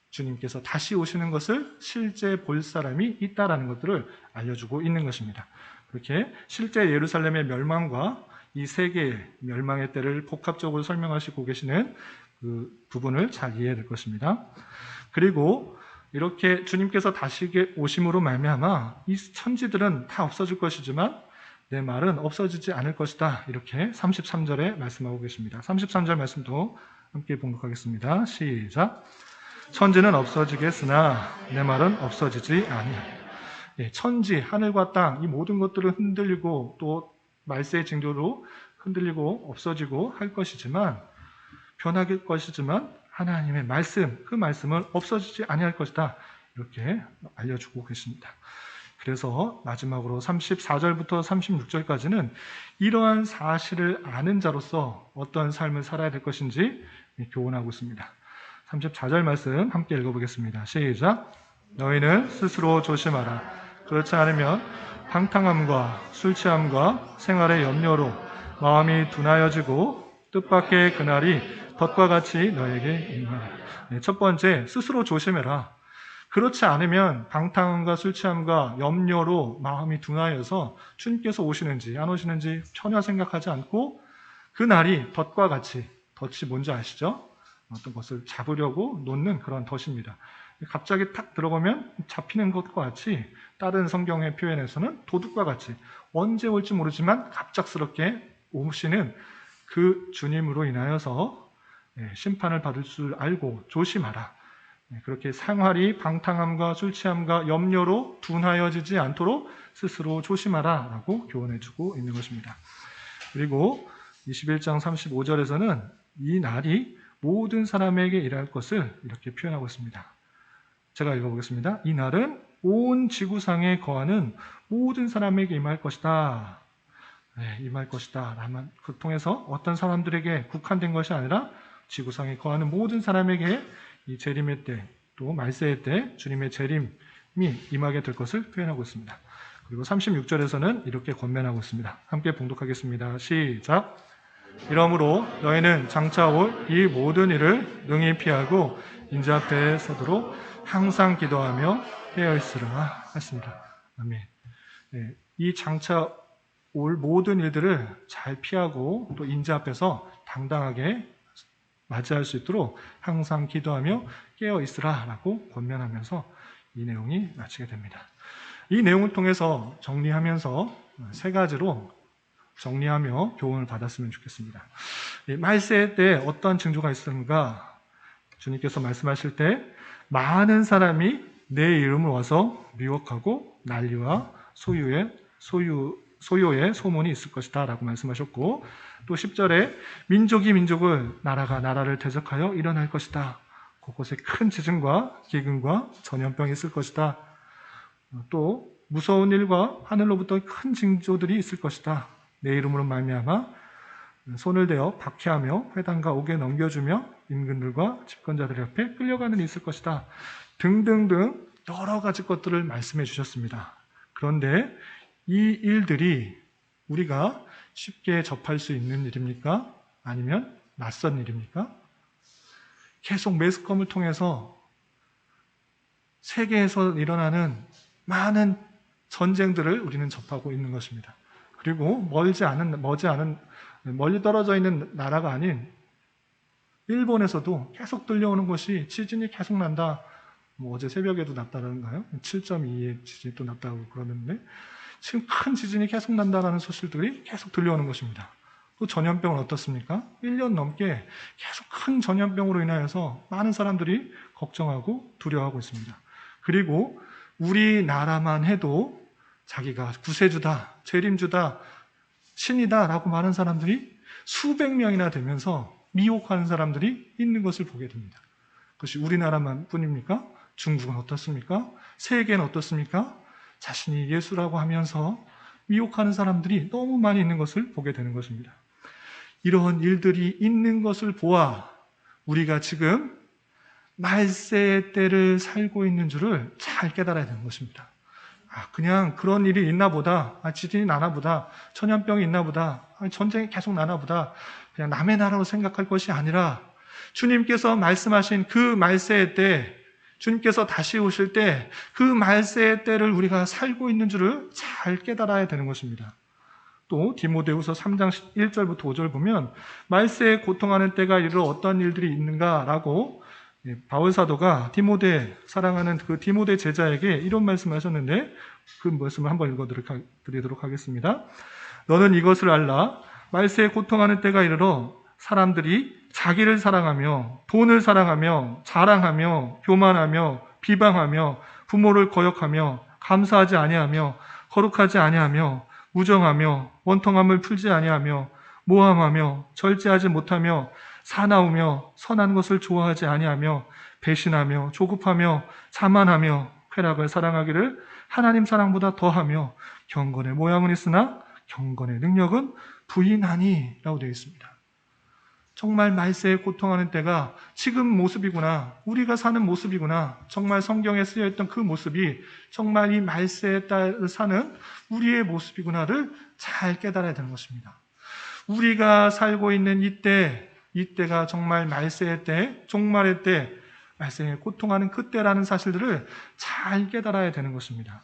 [SPEAKER 1] 주님께서 다시 오시는 것을 실제 볼 사람이 있다라는 것들을 알려주고 있는 것입니다. 그렇게 실제 예루살렘의 멸망과 이 세계의 멸망의 때를 복합적으로 설명하시고 계시는 그 부분을 잘 이해해야 될 것입니다. 그리고 이렇게 주님께서 다시 오심으로 말미암아 이 천지들은 다 없어질 것이지만 내 말은 없어지지 않을 것이다. 이렇게 33절에 말씀하고 계십니다. 33절 말씀도 함께 봉독하겠습니다. 시작. 천지는 없어지겠으나 내 말은 없어지지 아니하리라. 천지, 하늘과 땅, 이 모든 것들을 흔들리고 또 말세의 징조로 흔들리고 없어지고 할 것이지만, 변할 것이지만 하나님의 말씀, 그 말씀은 없어지지 아니할 것이다. 이렇게 알려주고 계십니다. 그래서 마지막으로 34절부터 36절까지는 이러한 사실을 아는 자로서 어떤 삶을 살아야 될 것인지 교훈하고 있습니다. 34절 말씀 함께 읽어보겠습니다. 시작. 너희는 스스로 조심하라. 그렇지 않으면 방탕함과 술 취함과 생활의 염려로 마음이 둔하여지고 뜻밖의 그날이 덫과 같이 너에게 임하라. 첫 번째, 스스로 조심해라. 그렇지 않으면 방탕함과 술 취함과 염려로 마음이 둔하여서 주님께서 오시는지 안 오시는지 전혀 생각하지 않고 그 날이 덫과 같이, 덫이 뭔지 아시죠? 어떤 것을 잡으려고 놓는 그런 덫입니다. 갑자기 탁 들어가면 잡히는 것과 같이, 다른 성경의 표현에서는 도둑과 같이 언제 올지 모르지만 갑작스럽게 오시는 그 주님으로 인하여서 심판을 받을 줄 알고 조심하라. 그렇게 생활이 방탕함과 술 취함과 염려로 둔하여지지 않도록 스스로 조심하라 라고 교훈해주고 있는 것입니다. 그리고 21장 35절에서는 이 날이 모든 사람에게 일할 것을 이렇게 표현하고 있습니다. 제가 읽어보겠습니다. 이 날은 온 지구상에 거하는 모든 사람에게 임할 것이다. 임할 것이다. 그 통해서 어떤 사람들에게 국한된 것이 아니라 지구상에 거하는 모든 사람에게 이 재림의 때, 또 말세의 때 주님의 재림이 임하게 될 것을 표현하고 있습니다. 그리고 36절에서는 이렇게 권면하고 있습니다. 함께 봉독하겠습니다. 시작. 이러므로 너희는 장차 올 이 모든 일을 능히 피하고 인자 앞에 서도록 항상 기도하며 깨어있으라 하십니다. 아멘. 이 장차 올 모든 일들을 잘 피하고 또 인자 앞에서 당당하게 맞이할 수 있도록 항상 기도하며 깨어있으라 라고 권면하면서 이 내용이 마치게 됩니다. 이 내용을 통해서 정리하면서 세 가지로 정리하며 교훈을 받았으면 좋겠습니다. 말세 때 어떤 징조가 있었는가? 주님께서 말씀하실 때 많은 사람이 내 이름을 와서 미혹하고 난리와 소요의 소문이 있을 것이다 라고 말씀하셨고, 또 10절에 민족이 민족을, 나라가 나라를 대적하여 일어날 것이다. 곳곳에 큰 지진과 기근과 전염병이 있을 것이다. 또 무서운 일과 하늘로부터 큰 징조들이 있을 것이다. 내 이름으로 말미암아 손을 대어 박해하며 회당과 옥에 넘겨주며 임금들과 집권자들 옆에 끌려가는 일이 있을 것이다. 등등등 여러 가지 것들을 말씀해 주셨습니다. 그런데 이 일들이 우리가 쉽게 접할 수 있는 일입니까? 아니면 낯선 일입니까? 계속 매스컴을 통해서 세계에서 일어나는 많은 전쟁들을 우리는 접하고 있는 것입니다. 그리고 멀리 떨어져 있는 나라가 아닌 일본에서도 계속 들려오는 것이 지진이 계속 난다. 어제 새벽에도 났다는가요? 7.2의 지진이 또 났다고 그러는데 지금 큰 지진이 계속 난다는 소식들이 계속 들려오는 것입니다. 또 전염병은 어떻습니까? 1년 넘게 계속 큰 전염병으로 인하여서 많은 사람들이 걱정하고 두려워하고 있습니다. 그리고 우리나라만 해도 자기가 구세주다, 재림주다, 신이다 라고 말하는 사람들이 수백 명이나 되면서 미혹하는 사람들이 있는 것을 보게 됩니다. 그것이 우리나라만 뿐입니까? 중국은 어떻습니까? 세계는 어떻습니까? 자신이 예수라고 하면서 미혹하는 사람들이 너무 많이 있는 것을 보게 되는 것입니다. 이런 일들이 있는 것을 보아 우리가 지금 말세의 때를 살고 있는 줄을 잘 깨달아야 되는 것입니다. 그냥 그런 일이 있나 보다, 지진이 나나 보다, 전염병이 있나 보다, 전쟁이 계속 나나 보다, 그냥 남의 나라로 생각할 것이 아니라 주님께서 말씀하신 그 말세의 때, 주님께서 다시 오실 때 그 말세의 때를 우리가 살고 있는 줄을 잘 깨달아야 되는 것입니다. 또 디모데후서 3장 1절부터 5절 보면 말세에 고통하는 때가 이르러 어떤 일들이 있는가라고 바울 사도가 사랑하는 그 디모데 제자에게 이런 말씀을 하셨는데 그 말씀을 한번 읽어드리도록 하겠습니다. 너는 이것을 알라. 말세에 고통하는 때가 이르러 사람들이 자기를 사랑하며 돈을 사랑하며 자랑하며 교만하며 비방하며 부모를 거역하며 감사하지 아니하며 거룩하지 아니하며 무정하며 원통함을 풀지 아니하며 모함하며 절제하지 못하며 사나우며 선한 것을 좋아하지 아니하며 배신하며 조급하며 자만하며 쾌락을 사랑하기를 하나님 사랑보다 더하며 경건의 모양은 있으나 경건의 능력은 부인하니 라고 되어 있습니다. 정말 말세에 고통하는 때가 지금 모습이구나, 우리가 사는 모습이구나, 정말 성경에 쓰여있던 그 모습이 정말 이 말세에 따라 사는 우리의 모습이구나를 잘 깨달아야 되는 것입니다. 우리가 살고 있는 이때가 정말 말세의 때, 종말의 때, 말세에 고통하는 그때라는 사실들을 잘 깨달아야 되는 것입니다.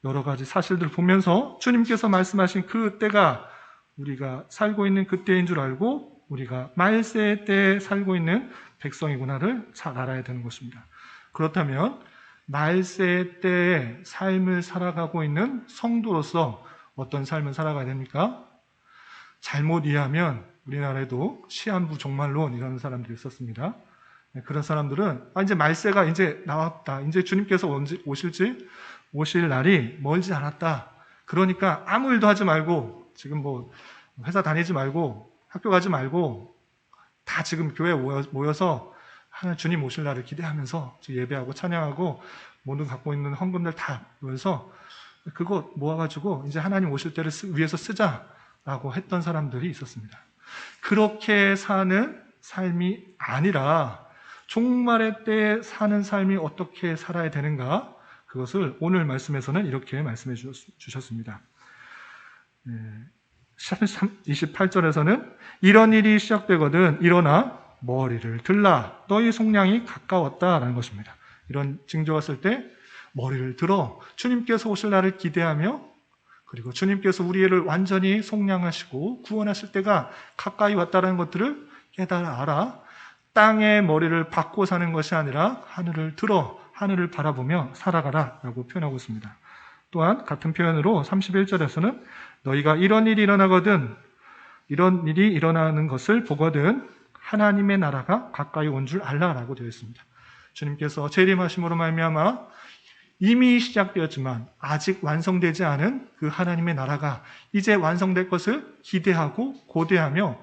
[SPEAKER 1] 여러 가지 사실들을 보면서 주님께서 말씀하신 그 때가 우리가 살고 있는 그때인 줄 알고 우리가 말세의 때에 살고 있는 백성이구나를 잘 알아야 되는 것입니다. 그렇다면 말세의 때의 삶을 살아가고 있는 성도로서 어떤 삶을 살아가야 됩니까? 잘못 이해하면 우리나라에도 시한부 종말론이라는 사람들이 있었습니다. 그런 사람들은 이제 말세가 이제 나왔다. 이제 주님께서 언제 오실 날이 멀지 않았다. 그러니까 아무 일도 하지 말고 지금 회사 다니지 말고 학교 가지 말고 다 지금 교회에 모여서 하나님 주님 오실 날을 기대하면서 예배하고 찬양하고 모든 갖고 있는 헌금들 다 모여서 그거 모아가지고 이제 하나님 오실 때를 위해서 쓰자라고 했던 사람들이 있었습니다. 그렇게 사는 삶이 아니라 종말의 때에 사는 삶이 어떻게 살아야 되는가, 그것을 오늘 말씀에서는 이렇게 말씀해 주셨습니다. 28절에서는 이런 일이 시작되거든 일어나 머리를 들라 너희 속량이 가까웠다라는 것입니다. 이런 징조가 왔을 때 머리를 들어 주님께서 오실 날을 기대하며 그리고 주님께서 우리를 완전히 속량하시고 구원하실 때가 가까이 왔다는 것들을 깨달아 알아 땅의 머리를 받고 사는 것이 아니라 하늘을 들어 하늘을 바라보며 살아가라라고 표현하고 있습니다. 또한 같은 표현으로 31절에서는 너희가 이런 일이 일어나거든 이런 일이 일어나는 것을 보거든 하나님의 나라가 가까이 온 줄 알라라고 되어 있습니다. 주님께서 재림하심으로 말미암아 이미 시작되었지만 아직 완성되지 않은 그 하나님의 나라가 이제 완성될 것을 기대하고 고대하며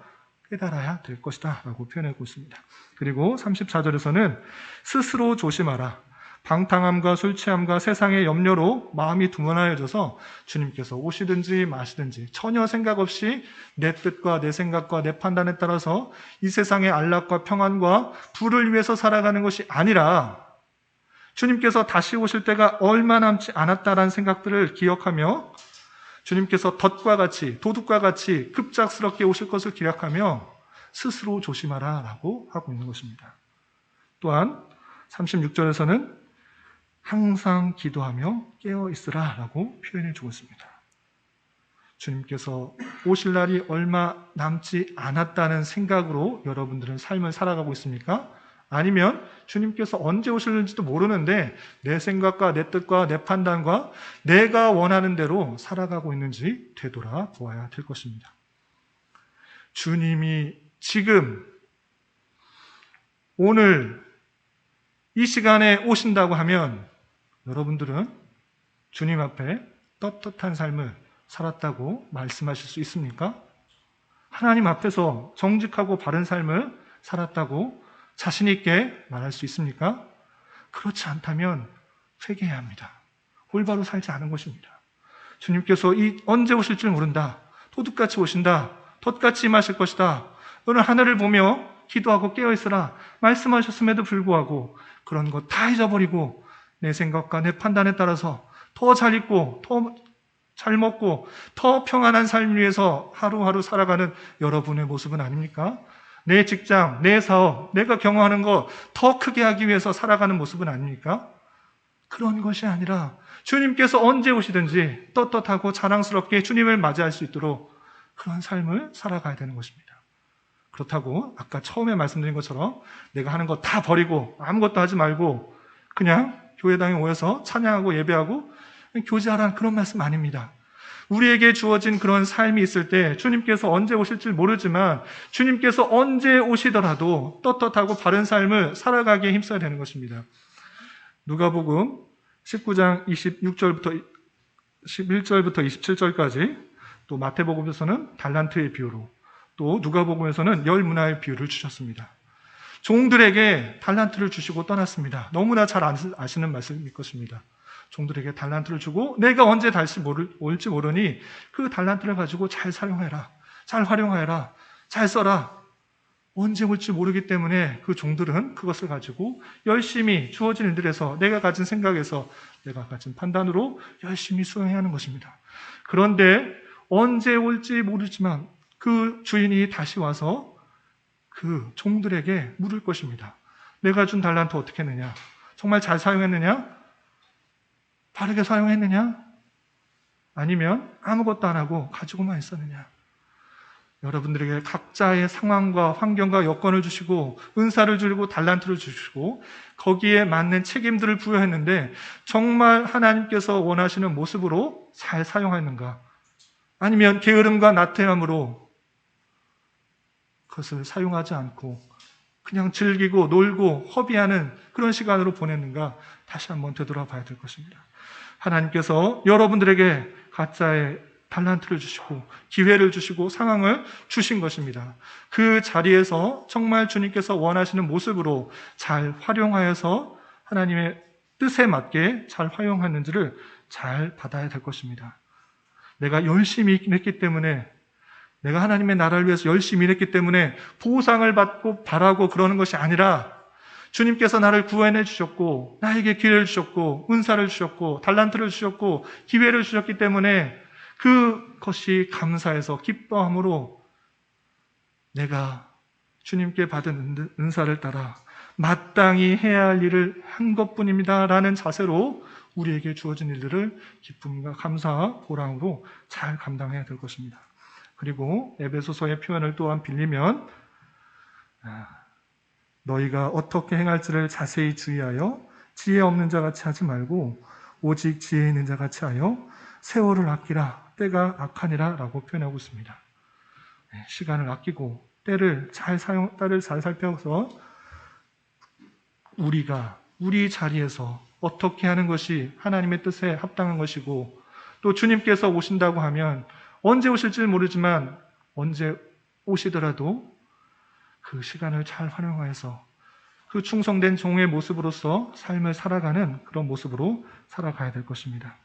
[SPEAKER 1] 깨달아야 될 것이다 라고 표현하고 있습니다. 그리고 34절에서는 스스로 조심하라. 방탕함과 술 취함과 세상의 염려로 마음이 둔하여져서 주님께서 오시든지 마시든지 전혀 생각 없이 내 뜻과 내 생각과 내 판단에 따라서 이 세상의 안락과 평안과 부를 위해서 살아가는 것이 아니라 주님께서 다시 오실 때가 얼마 남지 않았다라는 생각들을 기억하며 주님께서 덫과 같이 도둑과 같이 급작스럽게 오실 것을 기약하며 스스로 조심하라 라고 하고 있는 것입니다. 또한 36절에서는 항상 기도하며 깨어있으라 라고 표현해 주고 있습니다. 주님께서 오실 날이 얼마 남지 않았다는 생각으로 여러분들은 삶을 살아가고 있습니까? 아니면 주님께서 언제 오실는지도 모르는데 내 생각과 내 뜻과 내 판단과 내가 원하는 대로 살아가고 있는지 되돌아 보아야 될 것입니다. 주님이 지금 오늘 이 시간에 오신다고 하면 여러분들은 주님 앞에 떳떳한 삶을 살았다고 말씀하실 수 있습니까? 하나님 앞에서 정직하고 바른 삶을 살았다고 자신 있게 말할 수 있습니까? 그렇지 않다면 회개해야 합니다. 올바로 살지 않은 것입니다. 주님께서 언제 오실 줄 모른다. 도둑같이 오신다. 덫같이 임하실 것이다. 너는 하늘을 보며 기도하고 깨어있으라 말씀하셨음에도 불구하고 그런 것 다 잊어버리고 내 생각과 내 판단에 따라서 더 잘 입고 더 잘 먹고 더 평안한 삶을 위해서 하루하루 살아가는 여러분의 모습은 아닙니까? 내 직장, 내 사업, 내가 경험하는 것 더 크게 하기 위해서 살아가는 모습은 아닙니까? 그런 것이 아니라 주님께서 언제 오시든지 떳떳하고 자랑스럽게 주님을 맞이할 수 있도록 그런 삶을 살아가야 되는 것입니다. 그렇다고 아까 처음에 말씀드린 것처럼 내가 하는 거 다 버리고 아무것도 하지 말고 그냥 교회당에 모여서 찬양하고 예배하고 교제하라는 그런 말씀 아닙니다. 우리에게 주어진 그런 삶이 있을 때 주님께서 언제 오실지 모르지만 주님께서 언제 오시더라도 떳떳하고 바른 삶을 살아가기에 힘써야 되는 것입니다. 누가복음 19장 26절부터 11절부터 27절까지 또 마태복음에서는 달란트의 비유로 또 누가복음에서는 열 문화의 비유를 주셨습니다. 종들에게 달란트를 주시고 떠났습니다. 너무나 잘 아시는 말씀일 것입니다. 종들에게 달란트를 주고 내가 언제 다시 올지 모르니 그 달란트를 가지고 잘 사용해라. 잘 활용해라. 잘 써라. 언제 올지 모르기 때문에 그 종들은 그것을 가지고 열심히 주어진 일들에서 내가 가진 생각에서 내가 가진 판단으로 열심히 수행해야 하는 것입니다. 그런데 언제 올지 모르지만 그 주인이 다시 와서 그 종들에게 물을 것입니다. 내가 준 달란트 어떻게 했느냐? 정말 잘 사용했느냐? 바르게 사용했느냐? 아니면 아무것도 안 하고 가지고만 있었느냐? 여러분들에게 각자의 상황과 환경과 여건을 주시고 은사를 주시고 달란트를 주시고 거기에 맞는 책임들을 부여했는데 정말 하나님께서 원하시는 모습으로 잘 사용했는가? 아니면 게으름과 나태함으로 그것을 사용하지 않고 그냥 즐기고 놀고 허비하는 그런 시간으로 보냈는가? 다시 한번 되돌아봐야 될 것입니다. 하나님께서 여러분들에게 각자의 달란트를 주시고 기회를 주시고 상황을 주신 것입니다. 그 자리에서 정말 주님께서 원하시는 모습으로 잘 활용하여서 하나님의 뜻에 맞게 잘 활용하는지를 잘 받아야 될 것입니다. 내가 열심히 일했기 때문에 내가 하나님의 나라를 위해서 열심히 일했기 때문에 보상을 받고 바라고 그러는 것이 아니라 주님께서 나를 구원해 주셨고 나에게 기회를 주셨고 은사를 주셨고 달란트를 주셨고 기회를 주셨기 때문에 그것이 감사해서 기뻐함으로 내가 주님께 받은 은사를 따라 마땅히 해야 할 일을 한 것뿐입니다 라는 자세로 우리에게 주어진 일들을 기쁨과 감사와 보람으로 잘 감당해야 될 것입니다. 그리고 에베소서의 표현을 또한 빌리면 너희가 어떻게 행할지를 자세히 주의하여 지혜 없는 자같이 하지 말고 오직 지혜 있는 자같이 하여 세월을 아끼라 때가 악하니라 라고 표현하고 있습니다. 시간을 아끼고 때를 잘 살펴서 우리가 우리 자리에서 어떻게 하는 것이 하나님의 뜻에 합당한 것이고 또 주님께서 오신다고 하면 언제 오실지 모르지만 언제 오시더라도 그 시간을 잘 활용하여서 그 충성된 종의 모습으로서 삶을 살아가는 그런 모습으로 살아가야 될 것입니다.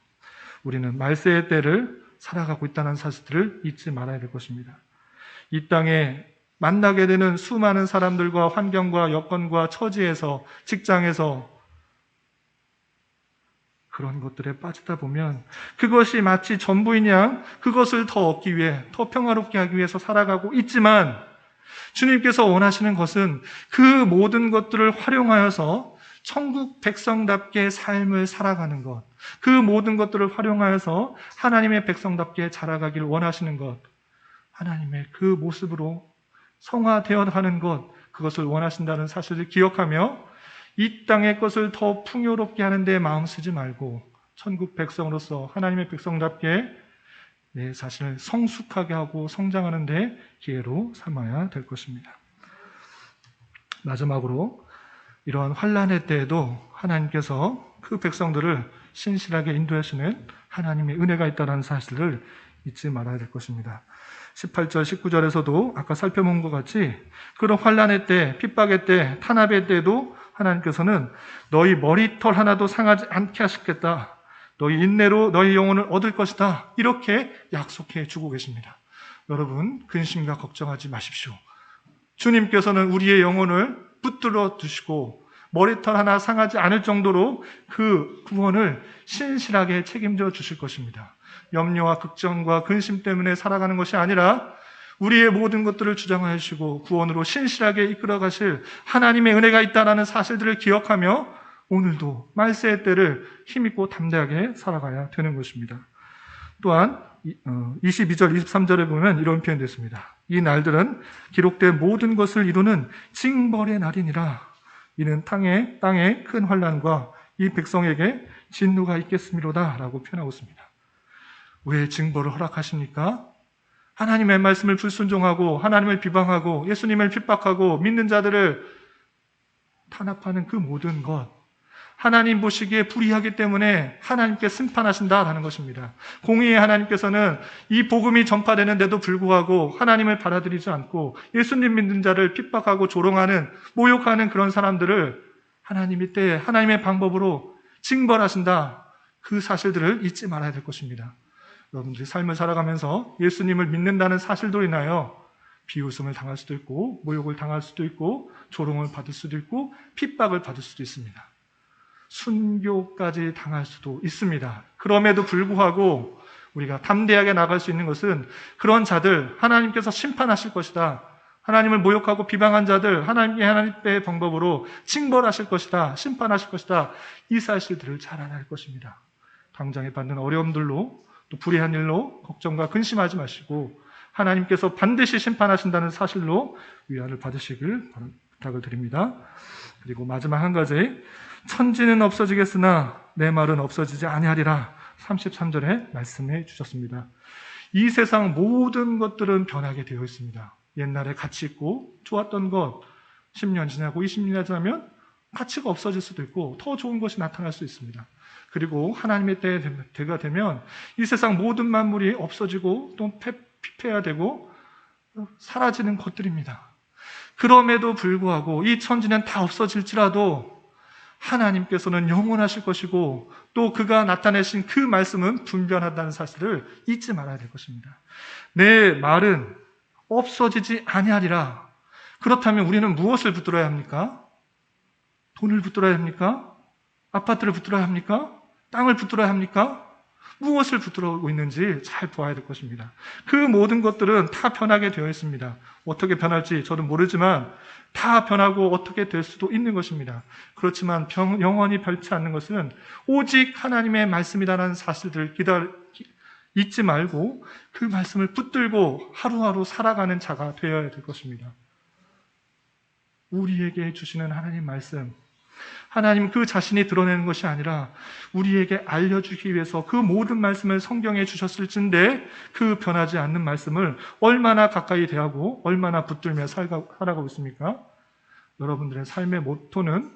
[SPEAKER 1] 우리는 말세의 때를 살아가고 있다는 사실들을 잊지 말아야 될 것입니다. 이 땅에 만나게 되는 수많은 사람들과 환경과 여건과 처지에서 직장에서 그런 것들에 빠지다 보면 그것이 마치 전부인 양 그것을 더 얻기 위해 더 평화롭게 하기 위해서 살아가고 있지만 주님께서 원하시는 것은 그 모든 것들을 활용하여서 천국 백성답게 삶을 살아가는 것, 그 모든 것들을 활용하여서 하나님의 백성답게 자라가기를 원하시는 것, 하나님의 그 모습으로 성화되어 가는 것, 그것을 원하신다는 사실을 기억하며 이 땅의 것을 더 풍요롭게 하는 데 마음 쓰지 말고 천국 백성으로서 하나님의 백성답게 내 자신을 성숙하게 하고 성장하는 데 기회로 삼아야 될 것입니다. 마지막으로 이러한 환난의 때에도 하나님께서 그 백성들을 신실하게 인도하시는 하나님의 은혜가 있다는 사실을 잊지 말아야 될 것입니다. 18절, 19절에서도 아까 살펴본 것 같이 그런 환난의 때, 핍박의 때, 탄압의 때에도 하나님께서는 너희 머리털 하나도 상하지 않게 하시겠다. 너희 인내로 너희 영혼을 얻을 것이다. 이렇게 약속해 주고 계십니다. 여러분, 근심과 걱정하지 마십시오. 주님께서는 우리의 영혼을 붙들어 두시고 머리털 하나 상하지 않을 정도로 그 구원을 신실하게 책임져 주실 것입니다. 염려와 걱정과 근심 때문에 살아가는 것이 아니라 우리의 모든 것들을 주장하여 주시고 구원으로 신실하게 이끌어 가실 하나님의 은혜가 있다는 사실들을 기억하며 오늘도 말세의 때를 힘있고 담대하게 살아가야 되는 것입니다. 또한 22절, 23절에 보면 이런 표현이 있습니다. 이 날들은 기록된 모든 것을 이루는 징벌의 날이니라. 이는 땅에 큰 환난과 이 백성에게 진노가 있겠음이로다 라고 표현하고 있습니다. 왜 징벌을 허락하십니까? 하나님의 말씀을 불순종하고 하나님을 비방하고 예수님을 핍박하고 믿는 자들을 탄압하는 그 모든 것, 하나님 보시기에 불의하기 때문에 하나님께 심판하신다라는 것입니다. 공의의 하나님께서는 이 복음이 전파되는데도 불구하고 하나님을 받아들이지 않고 예수님 믿는 자를 핍박하고 조롱하는, 모욕하는 그런 사람들을 하나님이 때에 하나님의 방법으로 징벌하신다. 그 사실들을 잊지 말아야 될 것입니다. 여러분들이 삶을 살아가면서 예수님을 믿는다는 사실로 인하여 비웃음을 당할 수도 있고 모욕을 당할 수도 있고 조롱을 받을 수도 있고 핍박을 받을 수도 있습니다. 순교까지 당할 수도 있습니다. 그럼에도 불구하고 우리가 담대하게 나갈 수 있는 것은 그런 자들 하나님께서 심판하실 것이다. 하나님을 모욕하고 비방한 자들 하나님의 방법으로 징벌하실 것이다. 심판하실 것이다. 이 사실들을 잘 알아야 할 것입니다. 당장에 받는 어려움들로 또 불의한 일로 걱정과 근심하지 마시고 하나님께서 반드시 심판하신다는 사실로 위안을 받으시길 부탁을 드립니다. 그리고 마지막 한 가지, 천지는 없어지겠으나 내 말은 없어지지 아니하리라. 33절에 말씀해 주셨습니다. 이 세상 모든 것들은 변하게 되어 있습니다. 옛날에 가치 있고 좋았던 것 10년 지나고 20년 지나면 가치가 없어질 수도 있고 더 좋은 것이 나타날 수 있습니다. 그리고 하나님의 때가 되면 이 세상 모든 만물이 없어지고 또 피폐화되고 사라지는 것들입니다. 그럼에도 불구하고 이 천지는 다 없어질지라도 하나님께서는 영원하실 것이고 또 그가 나타내신 그 말씀은 분변하다는 사실을 잊지 말아야 될 것입니다. 내 말은 없어지지 아니하리라. 그렇다면 우리는 무엇을 붙들어야 합니까? 돈을 붙들어야 합니까? 아파트를 붙들어야 합니까? 땅을 붙들어야 합니까? 무엇을 붙들고 있는지 잘 보아야 될 것입니다. 그 모든 것들은 다 변하게 되어 있습니다. 어떻게 변할지 저도 모르지만 다 변하고 어떻게 될 수도 있는 것입니다. 그렇지만 영원히 변치 않는 것은 오직 하나님의 말씀이라는 사실들을 잊지 말고 그 말씀을 붙들고 하루하루 살아가는 자가 되어야 될 것입니다. 우리에게 주시는 하나님 말씀, 하나님 그 자신이 드러내는 것이 아니라 우리에게 알려주기 위해서 그 모든 말씀을 성경에 주셨을진데 그 변하지 않는 말씀을 얼마나 가까이 대하고 얼마나 붙들며 살아가고 있습니까? 여러분들의 삶의 목표는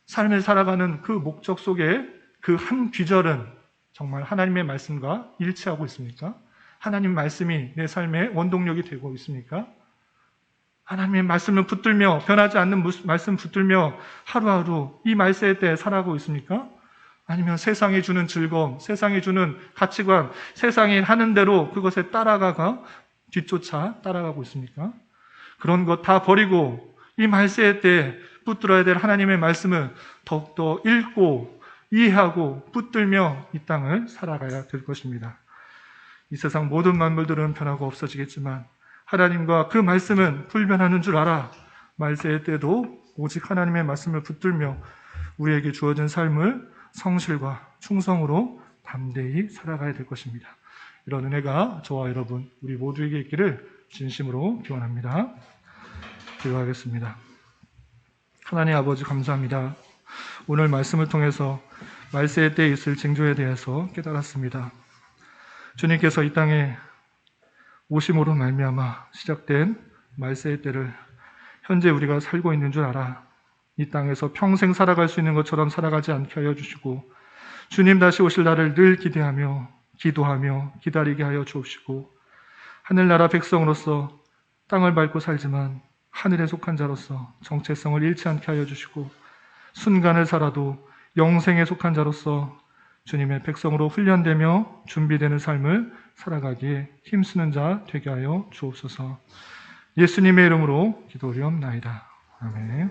[SPEAKER 1] 삶을 살아가는 그 목적 속에 그 한 귀절은 정말 하나님의 말씀과 일치하고 있습니까? 하나님 말씀이 내 삶의 원동력이 되고 있습니까? 하나님의 말씀을 붙들며 변하지 않는 말씀 붙들며 하루하루 이 말세의 때에 살아가고 있습니까? 아니면 세상이 주는 즐거움, 세상이 주는 가치관, 세상이 하는 대로 그것에 뒤쫓아 따라가고 있습니까? 그런 것 다 버리고 이 말세의 때에 붙들어야 될 하나님의 말씀을 더욱더 읽고 이해하고 붙들며 이 땅을 살아가야 될 것입니다. 이 세상 모든 만물들은 변하고 없어지겠지만 하나님과 그 말씀은 불변하는 줄 알아. 말세의 때도 오직 하나님의 말씀을 붙들며 우리에게 주어진 삶을 성실과 충성으로 담대히 살아가야 될 것입니다. 이런 은혜가 저와 여러분, 우리 모두에게 있기를 진심으로 기원합니다. 기도하겠습니다. 하나님 아버지 감사합니다. 오늘 말씀을 통해서 말세의 때에 있을 징조에 대해서 깨달았습니다. 주님께서 이 땅에 오심으로 말미암아 시작된 말세의 때를 현재 우리가 살고 있는 줄 알아. 이 땅에서 평생 살아갈 수 있는 것처럼 살아가지 않게 하여 주시고 주님 다시 오실 날을 늘 기대하며 기도하며 기다리게 하여 주옵시고 하늘나라 백성으로서 땅을 밟고 살지만 하늘에 속한 자로서 정체성을 잃지 않게 하여 주시고 순간을 살아도 영생에 속한 자로서 주님의 백성으로 훈련되며 준비되는 삶을 살아가기에 힘쓰는 자 되게 하여 주옵소서. 예수님의 이름으로 기도하옵나이다. 아멘.